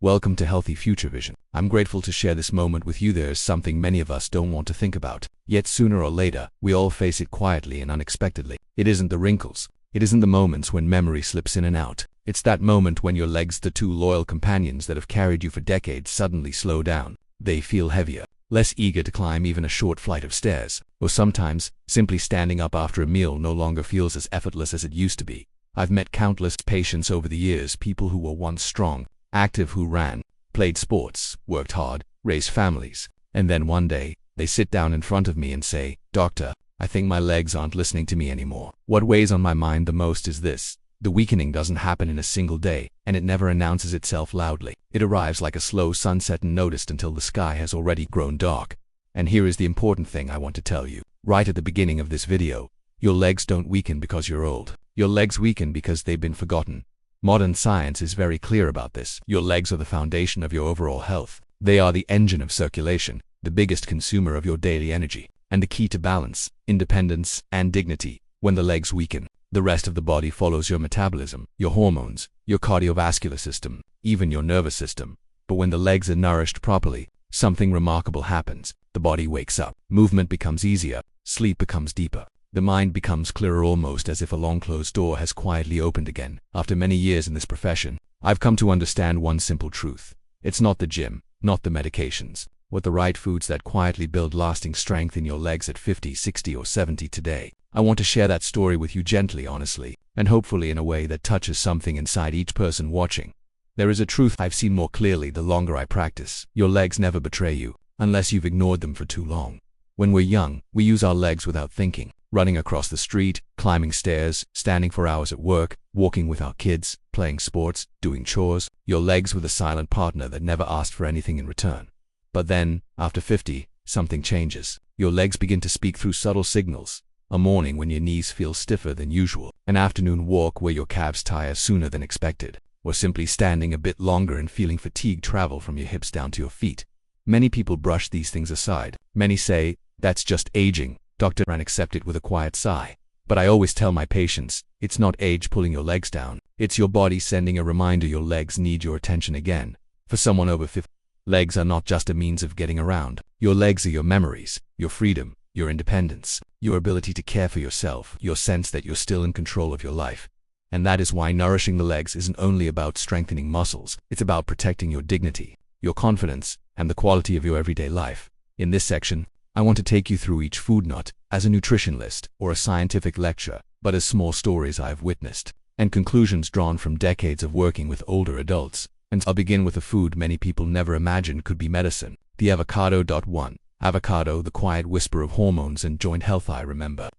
Welcome to Healthy Future Vision. I'm grateful to share this moment with you. There's something many of us don't want to think about, yet sooner or later, we all face it quietly and unexpectedly. It isn't the wrinkles. It isn't the moments when memory slips in and out. It's that moment when your legs, the two loyal companions that have carried you for decades, suddenly slow down. They feel heavier, less eager to climb even a short flight of stairs. Or sometimes, simply standing up after a meal no longer feels as effortless as it used to be. I've met countless patients over the years, people who were once strong, active, who ran, played sports, worked hard, raised families, and then one day, they sit down in front of me and say, "Doctor, I think my legs aren't listening to me anymore." What weighs on my mind the most is this: the weakening doesn't happen in a single day, and it never announces itself loudly. It arrives like a slow sunset unnoticed until the sky has already grown dark. And here is the important thing I want to tell you. Right at the beginning of this video, your legs don't weaken because you're old. Your legs weaken because they've been forgotten. Modern science is very clear about this. Your legs are the foundation of your overall health. They are the engine of circulation, the biggest consumer of your daily energy, and the key to balance, independence, and dignity. When the legs weaken, the rest of the body follows: your metabolism, your hormones, your cardiovascular system, even your nervous system. But when the legs are nourished properly, something remarkable happens. The body wakes up, movement becomes easier, sleep becomes deeper. The mind becomes clearer, almost as if a long-closed door has quietly opened again. After many years in this profession, I've come to understand one simple truth. It's not the gym, not the medications, but the right foods that quietly build lasting strength in your legs at 50, 60, or 70 today. I want to share that story with you gently, honestly, and hopefully in a way that touches something inside each person watching. There is a truth I've seen more clearly the longer I practice. Your legs never betray you, unless you've ignored them for too long. When we're young, we use our legs without thinking. Running across the street, climbing stairs, standing for hours at work, walking with our kids, playing sports, doing chores. Your legs were the silent partner that never asked for anything in return. But then, after 50, something changes. Your legs begin to speak through subtle signals. A morning when your knees feel stiffer than usual, an afternoon walk where your calves tire sooner than expected, or simply standing a bit longer and feeling fatigue travel from your hips down to your feet. Many people brush these things aside. Many say, "That's just aging, doctor," and accept it with a quiet sigh. But I always tell my patients, it's not age pulling your legs down. It's your body sending a reminder your legs need your attention again. For someone over 50, legs are not just a means of getting around. Your legs are your memories, your freedom, your independence, your ability to care for yourself, your sense that you're still in control of your life. And that is why nourishing the legs isn't only about strengthening muscles. It's about protecting your dignity, your confidence, and the quality of your everyday life. In this section, I want to take you through each food, not as a nutrition list or a scientific lecture, but as small stories I've witnessed and conclusions drawn from decades of working with older adults. And I'll begin with a food many people never imagined could be medicine: the avocado. 1. Avocado, the quiet whisper of hormones and joint health. I remember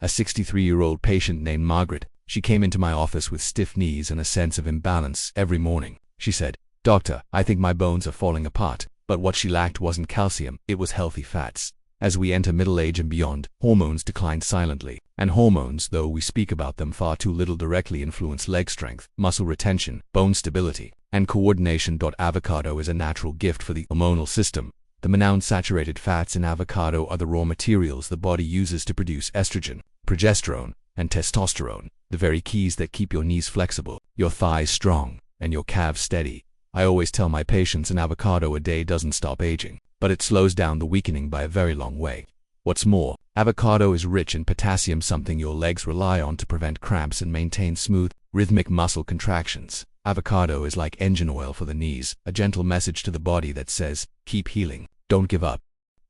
a 63-year-old patient named Margaret. She came into my office with stiff knees and a sense of imbalance every morning. She said, "Doctor, I think my bones are falling apart." But what she lacked wasn't calcium, it was healthy fats. As we enter middle age and beyond, hormones decline silently. And hormones, though we speak about them far too little, directly influence leg strength, muscle retention, bone stability, and coordination. Avocado is a natural gift for the hormonal system. The monounsaturated fats in avocado are the raw materials the body uses to produce estrogen, progesterone, and testosterone, the very keys that keep your knees flexible, your thighs strong, and your calves steady. I always tell my patients an avocado a day doesn't stop aging, but it slows down the weakening by a very long way. What's more, avocado is rich in potassium, something your legs rely on to prevent cramps and maintain smooth, rhythmic muscle contractions. Avocado is like engine oil for the knees, a gentle message to the body that says, keep healing, don't give up.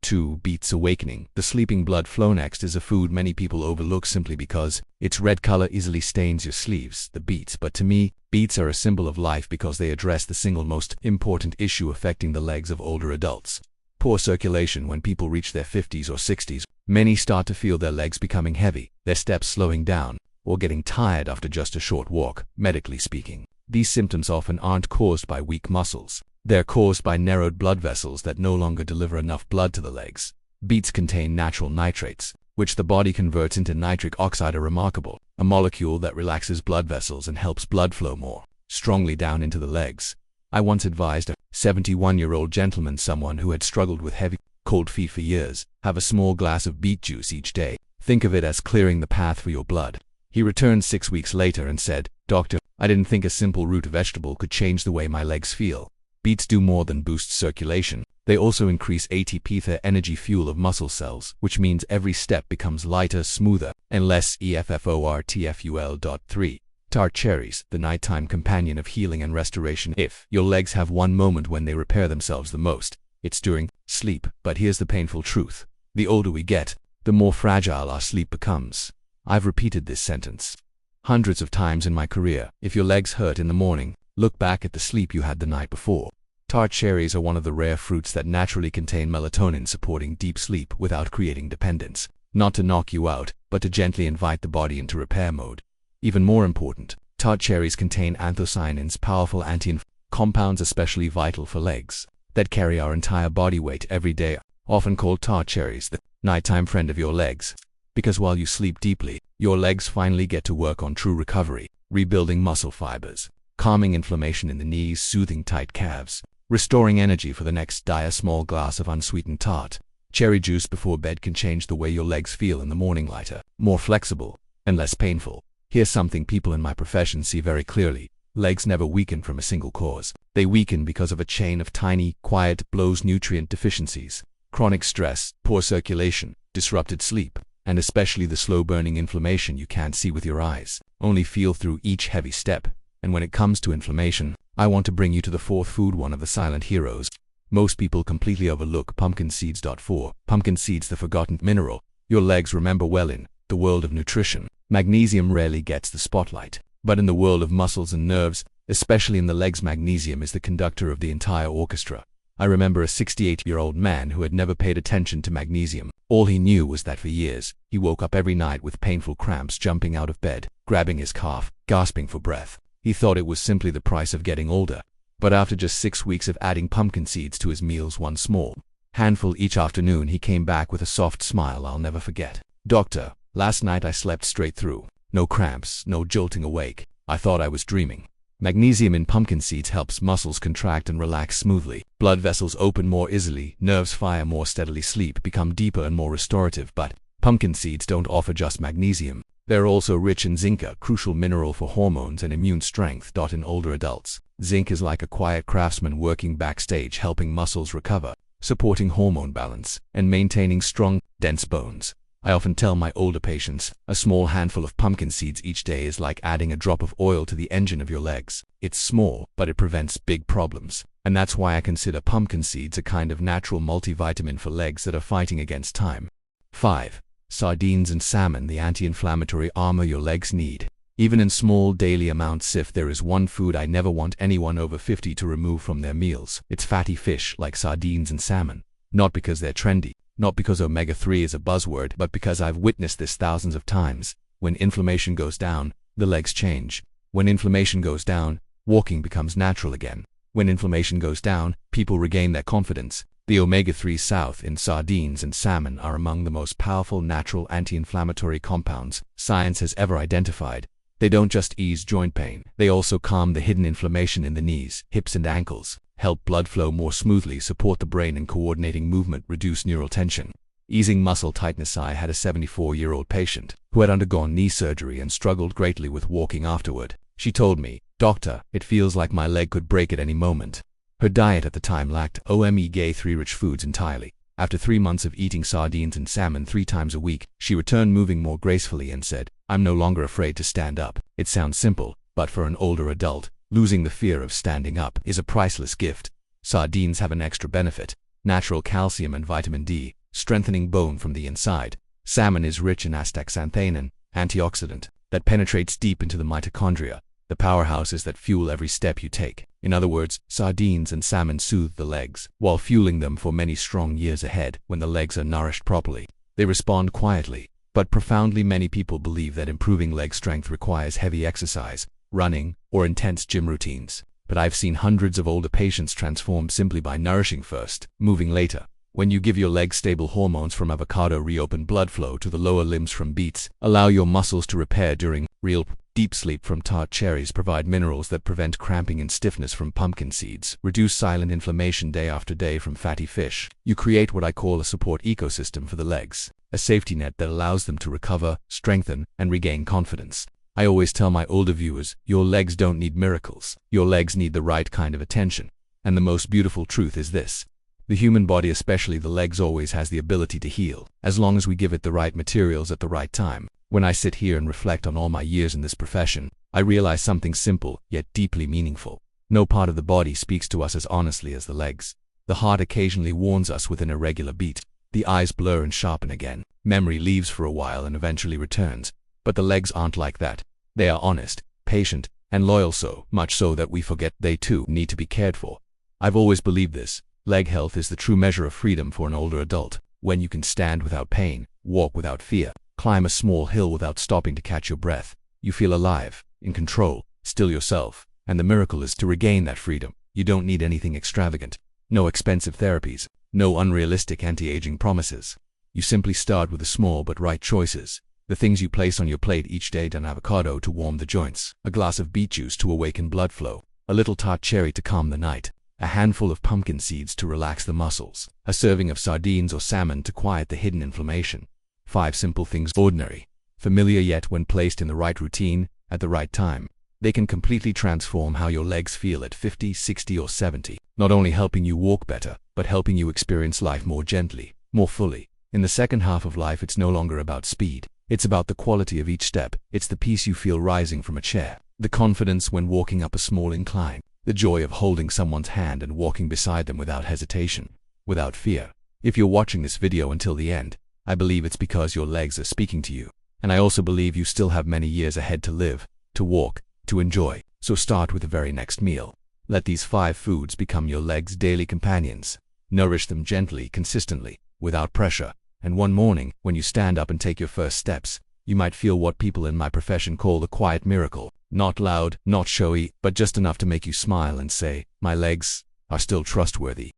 2. Beets. Awakening the sleeping blood flow. Next is a food many people overlook simply because its red color easily stains your sleeves, the beets. But to me, beets are a symbol of life because they address the single most important issue affecting the legs of older adults: poor circulation. When people reach their 50s or 60s, many start to feel their legs becoming heavy, their steps slowing down, or getting tired after just a short walk. Medically speaking, these symptoms often aren't caused by weak muscles. They're caused by narrowed blood vessels that no longer deliver enough blood to the legs. Beets contain natural nitrates, which the body converts into nitric oxide, a molecule that relaxes blood vessels and helps blood flow more strongly down into the legs. I once advised a 71-year-old gentleman, someone who had struggled with heavy, cold feet for years, have a small glass of beet juice each day. Think of it as clearing the path for your blood. He returned 6 weeks later and said, "Doctor, I didn't think a simple root vegetable could change the way my legs feel." Beets do more than boost circulation. They also increase ATP, the energy fuel of muscle cells, which means every step becomes lighter, smoother, and less effortful. 3. Tart cherries, the nighttime companion of healing and restoration. If your legs have one moment when they repair themselves the most, it's during sleep. But here's the painful truth. The older we get, the more fragile our sleep becomes. I've repeated this sentence hundreds of times in my career. If your legs hurt in the morning, look back at the sleep you had the night before. Tart cherries are one of the rare fruits that naturally contain melatonin, supporting deep sleep without creating dependence. Not to knock you out, but to gently invite the body into repair mode. Even more important, tart cherries contain anthocyanins, powerful anti-inflammatory compounds especially vital for legs that carry our entire body weight every day, often called tart cherries the nighttime friend of your legs. Because while you sleep deeply, your legs finally get to work on true recovery, rebuilding muscle fibers, calming inflammation in the knees, soothing tight calves, restoring energy for the next day. A small glass of unsweetened tart cherry juice before bed can change the way your legs feel in the morning, lighter, more flexible, and less painful. Here's something people in my profession see very clearly. Legs never weaken from a single cause. They weaken because of a chain of tiny, quiet blows: nutrient deficiencies, chronic stress, poor circulation, disrupted sleep, and especially the slow-burning inflammation you can't see with your eyes, only feel through each heavy step. And when it comes to inflammation, I want to bring you to the fourth food, one of the silent heroes. Most people completely overlook pumpkin seeds. 4. Pumpkin seeds, the forgotten mineral your legs remember well. In the world of nutrition, magnesium rarely gets the spotlight. But in the world of muscles and nerves, especially in the legs, magnesium is the conductor of the entire orchestra. I remember a 68-year-old man who had never paid attention to magnesium. All he knew was that for years, he woke up every night with painful cramps, jumping out of bed, grabbing his calf, gasping for breath. He thought it was simply the price of getting older. But after just 6 weeks of adding pumpkin seeds to his meals, one small handful each afternoon, he came back with a soft smile I'll never forget. "Doctor, last night I slept straight through. No cramps, no jolting awake. I thought I was dreaming." Magnesium in pumpkin seeds helps muscles contract and relax smoothly. Blood vessels open more easily, nerves fire more steadily, sleep become deeper and more restorative. But pumpkin seeds don't offer just magnesium. They're also rich in zinc, a crucial mineral for hormones and immune strength. In older adults, zinc is like a quiet craftsman working backstage, helping muscles recover, supporting hormone balance, and maintaining strong, dense bones. I often tell my older patients, a small handful of pumpkin seeds each day is like adding a drop of oil to the engine of your legs. It's small, but it prevents big problems. And that's why I consider pumpkin seeds a kind of natural multivitamin for legs that are fighting against time. 5. Sardines and salmon, the anti-inflammatory armor your legs need. Even in small daily amounts, if there is one food I never want anyone over 50 to remove from their meals, it's fatty fish like sardines and salmon. Not because they're trendy, not because omega-3 is a buzzword, but because I've witnessed this thousands of times. When inflammation goes down, the legs change. When inflammation goes down, walking becomes natural again. When inflammation goes down, people regain their confidence. The omega-3 south in sardines and salmon are among the most powerful natural anti-inflammatory compounds science has ever identified. They don't just ease joint pain, they also calm the hidden inflammation in the knees, hips and ankles, help blood flow more smoothly, support the brain in coordinating movement, reduce neural tension, easing muscle tightness. I had a 74-year-old patient who had undergone knee surgery and struggled greatly with walking afterward. She told me, "Doctor, it feels like my leg could break at any moment." Her diet at the time lacked omega-3 rich foods entirely. After 3 months of eating sardines and salmon 3 times a week, she returned moving more gracefully and said, "I'm no longer afraid to stand up." It sounds simple, but for an older adult, losing the fear of standing up is a priceless gift. Sardines have an extra benefit: natural calcium and vitamin D, strengthening bone from the inside. Salmon is rich in astaxanthin, antioxidant, that penetrates deep into the mitochondria, the powerhouses that fuel every step you take. In other words, sardines and salmon soothe the legs, while fueling them for many strong years ahead. When the legs are nourished properly, they respond quietly, but profoundly. Many people believe that improving leg strength requires heavy exercise, running, or intense gym routines. But I've seen hundreds of older patients transformed simply by nourishing first, moving later. When you give your legs stable hormones from avocado, reopen blood flow to the lower limbs from beets, allow your muscles to repair during real deep sleep from tart cherries, provide minerals that prevent cramping and stiffness from pumpkin seeds, reduce silent inflammation day after day from fatty fish, you create what I call a support ecosystem for the legs, a safety net that allows them to recover, strengthen, and regain confidence. I always tell my older viewers, your legs don't need miracles. Your legs need the right kind of attention. And the most beautiful truth is this. The human body, especially the legs, always has the ability to heal, as long as we give it the right materials at the right time. When I sit here and reflect on all my years in this profession, I realize something simple, yet deeply meaningful. No part of the body speaks to us as honestly as the legs. The heart occasionally warns us with an irregular beat. The eyes blur and sharpen again. Memory leaves for a while and eventually returns. But the legs aren't like that. They are honest, patient, and loyal, so much so that we forget they too need to be cared for. I've always believed this. Leg health is the true measure of freedom for an older adult. When you can stand without pain, walk without fear, climb a small hill without stopping to catch your breath, you feel alive, in control, still yourself. And the miracle is to regain that freedom. You don't need anything extravagant. No expensive therapies. No unrealistic anti-aging promises. You simply start with the small but right choices. The things you place on your plate each day: an avocado to warm the joints, a glass of beet juice to awaken blood flow, a little tart cherry to calm the night, a handful of pumpkin seeds to relax the muscles, a serving of sardines or salmon to quiet the hidden inflammation. 5 simple things, ordinary, familiar, yet when placed in the right routine, at the right time, they can completely transform how your legs feel at 50, 60, or 70, not only helping you walk better, but helping you experience life more gently, more fully. In the second half of life, it's no longer about speed. It's about the quality of each step. It's the peace you feel rising from a chair, the confidence when walking up a small incline, the joy of holding someone's hand and walking beside them without hesitation, without fear. If you're watching this video until the end, I believe it's because your legs are speaking to you. And I also believe you still have many years ahead to live, to walk, to enjoy. So start with the very next meal. Let these 5 foods become your legs' daily companions. Nourish them gently, consistently, without pressure. And one morning, when you stand up and take your first steps, you might feel what people in my profession call the quiet miracle. Not loud, not showy, but just enough to make you smile and say, "My legs are still trustworthy."